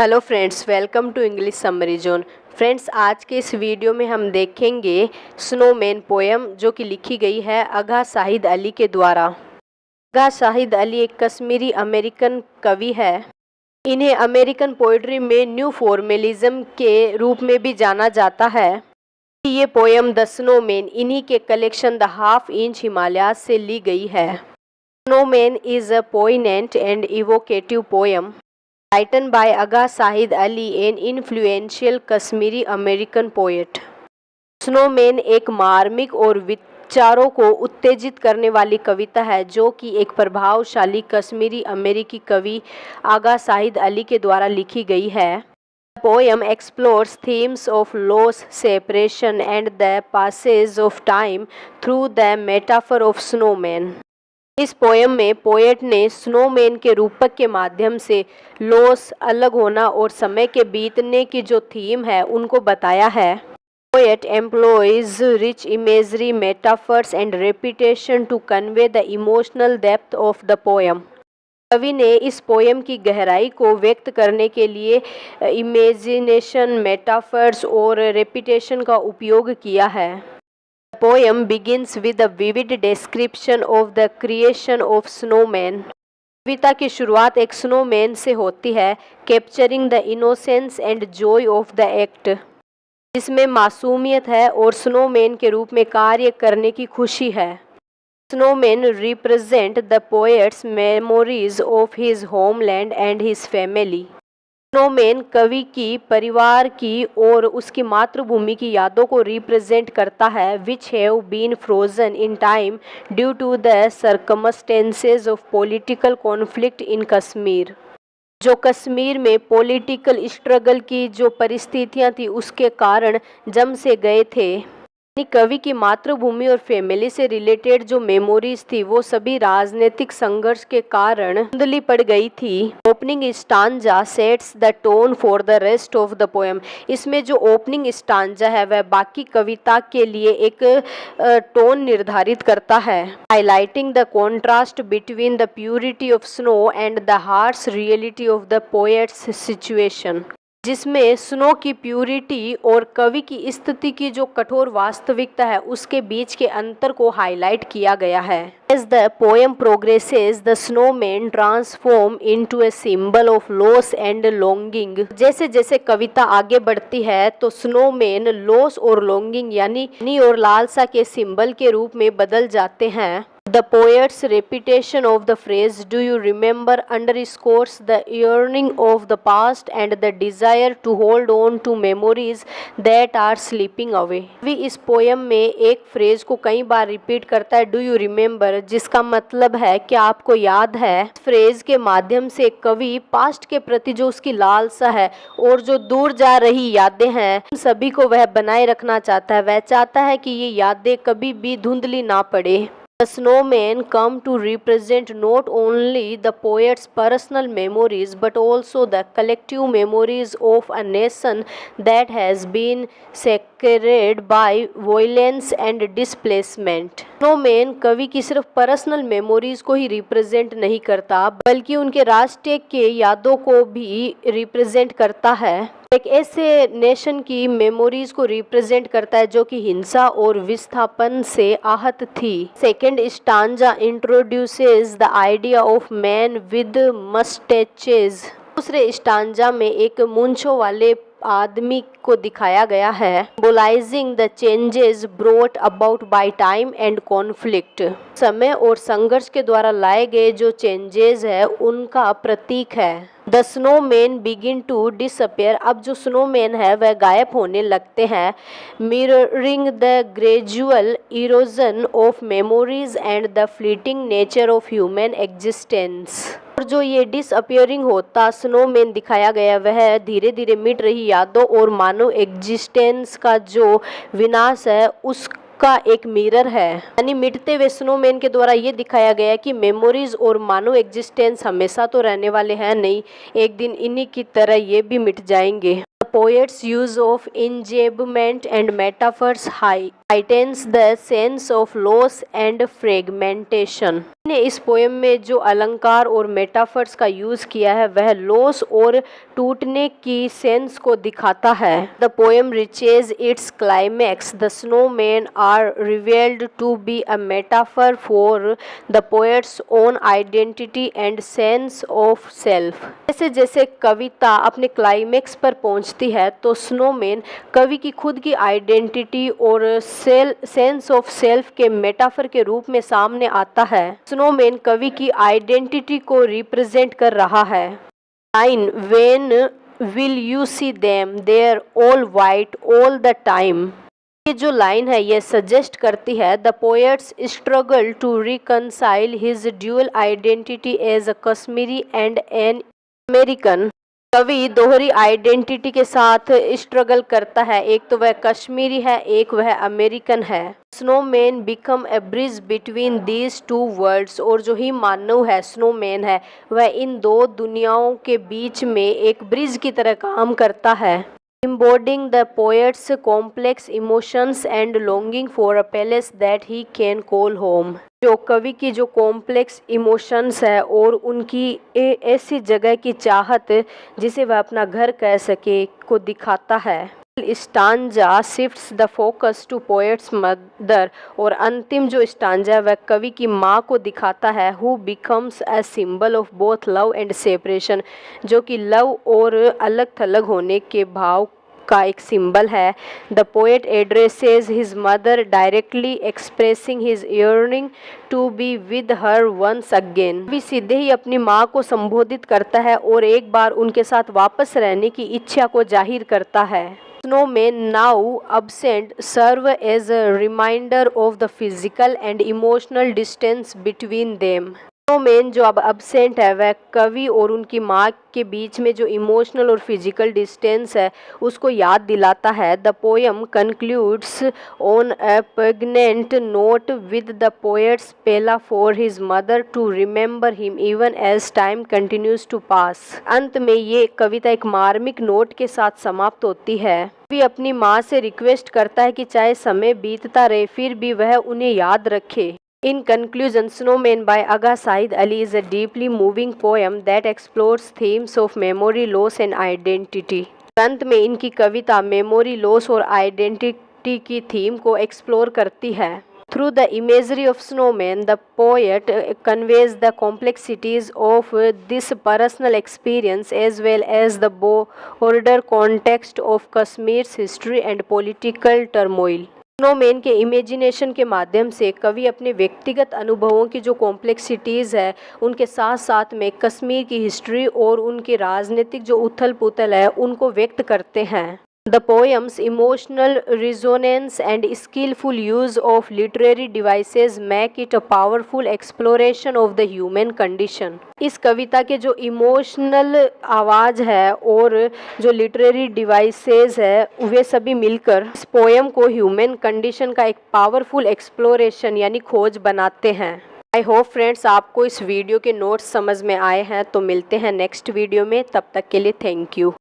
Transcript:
Hello friends, welcome to English summary zone. Friends, आज के इस वीडियो में हम देखेंगे स्नोमैन पोएम जो कि लिखी गई है आगा शाहिद अली के द्वारा। आगा शाहिद अली एक कश्मीरी अमेरिकन कवि है। इन्हें अमेरिकन पोइट्री में न्यू फॉर्मलिज्म के रूप में भी जाना जाता है। ये पोएम द स्नोमैन इन्हीं के collection the half inch Himalayas से ली गई है। Snowman is a पोइनेंट and evocative poem written by Aga Shahid Ali, an influential Kashmiri American poet. Snowman एक मार्मिक और विचारों को उत्तेजित करने वाली कविता है जो कि एक प्रभावशाली कश्मीरी अमेरिकी कवि आगा शाहिद अली के द्वारा लिखी गई है। The poem explores themes of loss, separation and the passage of time through the metaphor of snowman. इस पोएम में पोएट ने स्नोमैन के रूपक के माध्यम से लॉस, अलग होना और समय के बीतने की जो थीम है उनको बताया है। Poet employs rich imagery, metaphors and repetition to convey the emotional depth of the poem. कवि ने इस पोएम की गहराई को व्यक्त करने के लिए इमेजिनेशन, मेटाफर्स और रेपिटेशन का उपयोग किया है। The poem begins with a vivid description of the creation of snowman. कविता की शुरुआत एक स्नोमैन से होती है, capturing the innocence and Joy of the act, जिसमें मासूमियत है और स्नोमैन के रूप में कार्य करने की खुशी है। Snowman represent the poets memories of his homeland and his family. Snowman कवि की परिवार की और उसकी मातृभूमि की यादों को रिप्रेजेंट करता है, which have been frozen in time due to the circumstances of political conflict in Kashmir. जो कश्मीर में पॉलिटिकल स्ट्रगल की जो परिस्थितियां थी उसके कारण जम से गए थे। कवि की मातृभूमि और फैमिली से रिलेटेड जो मेमोरीज थी वो सभी राजनीतिक संघर्ष के कारण धुंधली पड़ गई थी। Opening stanza sets the tone for the rest of the poem. इसमें जो ओपनिंग स्टांजा है वह बाकी कविता के लिए एक टोन निर्धारित करता है, highlighting the contrast between the purity of snow and the harsh reality of the poets situation, जिसमें स्नो की प्यूरिटी और कवि की स्थिति की जो कठोर वास्तविकता है उसके बीच के अंतर को हाईलाइट किया गया है। As the poem progresses, the snowman transform into a symbol of loss and longing. जैसे जैसे कविता आगे बढ़ती है तो स्नोमैन लॉस और लॉन्गिंग यानी और लालसा के सिंबल के रूप में बदल जाते हैं। The poet's repetition of the phrase "Do you remember" underscores the yearning of the past and the desire to hold on to memories that are slipping away. कवि इस पोएम में एक फ्रेज को कई बार रिपीट करता है, "Do you remember", जिसका मतलब है कि आपको याद है। इस फ्रेज के माध्यम से कवि पास्ट के प्रति जो उसकी लालसा है और जो दूर जा रही यादें हैं उन सभी को वह बनाए रखना चाहता है। वह चाहता है कि ये यादें कभी भी धुंधली ना पड़े। The snowman come to represent not only the poet's personal memories but also the collective memories of a nation that has been sacred by violence and displacement. Snowman कवि की सिर्फ पर्सनल मेमोरीज को ही रिप्रेजेंट नहीं करता बल्कि उनके राष्ट्र के यादों को भी रिप्रेजेंट करता है। एक ऐसे नेशन की मेमोरीज को रिप्रेजेंट करता है जो कि हिंसा और विस्थापन से आहत थी। Second stanza introduces the idea of man with moustaches. दूसरे स्टांजा में एक मूंछों वाले आदमी को दिखाया गया है, symbolising the changes brought about by time and conflict. समय और संघर्ष के द्वारा लाए गए जो चेंजेस है उनका प्रतीक है। The snowman begin to disappear. अब जो स्नोमैन है वह गायब होने लगते हैं, mirroring the gradual erosion of memories and the fleeting nature of human existence. और जो ये डिसअपियरिंग होता स्नोमैन दिखाया गया वह धीरे धीरे मिट रही यादों और मानव एग्जिस्टेंस का जो विनाश है उसका एक मिरर है। यानी मिटते हुए स्नोमैन के द्वारा ये दिखाया गया कि मेमोरीज और मानव एग्जिस्टेंस हमेशा तो रहने वाले हैं नहीं, एक दिन इन्हीं की तरह ये भी मिट जाएंगे। The poet's use of enjambment and metaphors heightens the sense of loss and fragmentation. ने इस पोएम में जो अलंकार और मेटाफर्स का यूज किया है वह लॉस और टूटने की सेंस को दिखाता है। The poem reaches its climax the snowman are revealed to be a metaphor for the poet's own identity and sense of self. जैसे जैसे कविता अपने क्लाइमैक्स पर पहुंचती है तो स्नोमैन कवि की खुद की आइडेंटिटी और सेंस ऑफ सेल्फ के मेटाफर के रूप में सामने आता है। स्नोमैन कवि की आइडेंटिटी को रिप्रेजेंट कर रहा है। Line when will you see them there all white all the time, ये जो लाइन है ये सजेस्ट करती है the poet's struggle to reconcile his dual identity as a Kashmiri and an American. कवि दोहरी आइडेंटिटी के साथ स्ट्रगल करता है, एक तो वह कश्मीरी है एक वह अमेरिकन है। Snowman become a bridge between these two worlds, और जो ही मानव है स्नोमैन है वह इन दो दुनियाओं के बीच में एक ब्रिज की तरह काम करता है। Embodying the poet's complex emotions and longing for a place that he can call home, जो कवि की जो कॉम्प्लेक्स इमोशंस है और उनकी ऐसी जगह की चाहत जिसे वह अपना घर कह सके को दिखाता है। Stanza shifts the focus to poet's mother, और अंतिम जो स्टांजा वह कवि की माँ को दिखाता है who becomes a symbol of both love and separation, जो कि लव और अलग थलग होने के भाव का एक सिंबल है। The poet addresses his mother directly expressing his yearning to be with her once again. भी सीधे ही अपनी माँ को संबोधित करता है और एक बार उनके साथ वापस रहने की इच्छा को जाहिर करता है। Snowman now absent serve as a reminder of the physical and emotional distance between them. Snowman जो अब अब्सेंट है वह कवि और उनकी माँ के बीच में जो इमोशनल और फिजिकल डिस्टेंस है उसको याद दिलाता है। The poem concludes on a pregnant note with the poet's plea for his mother to remember him even as time continues to pass. अंत में ये कविता एक मार्मिक नोट के साथ समाप्त होती है। कवि अपनी माँ से रिक्वेस्ट करता है कि चाहे समय बीतता रहे फिर भी वह उन्हें याद रखे। In conclusion, Snowman by Agha Sahid Ali is a deeply moving poem that explores themes of memory, loss and identity. अंत में इनकी कविता मेमोरी, लॉस और आइडेंटिटी की थीम को एक्सप्लोर करती है। Through the imagery of snowman, the poet conveys the complexities of this personal experience as well as the broader context of Kashmir's history and political turmoil. Snowman के imagination के माध्यम से कवि अपने व्यक्तिगत अनुभवों की जो कॉम्प्लेक्सिटीज़ है उनके साथ साथ में कश्मीर की हिस्ट्री और उनके राजनीतिक जो उथल पुथल है उनको व्यक्त करते हैं। The poem's emotional resonance and skillful use of literary devices make it a powerful exploration of the human condition. इस कविता के जो इमोशनल आवाज़ है और जो लिटरेरी डिवाइसेस है वे सभी मिलकर इस पोएम को ह्यूमन कंडीशन का एक पावरफुल एक्सप्लोरेशन यानी खोज बनाते हैं। आई होप फ्रेंड्स आपको इस वीडियो के नोट्स समझ में आए हैं। तो मिलते हैं नेक्स्ट वीडियो में, तब तक के लिए थैंक यू।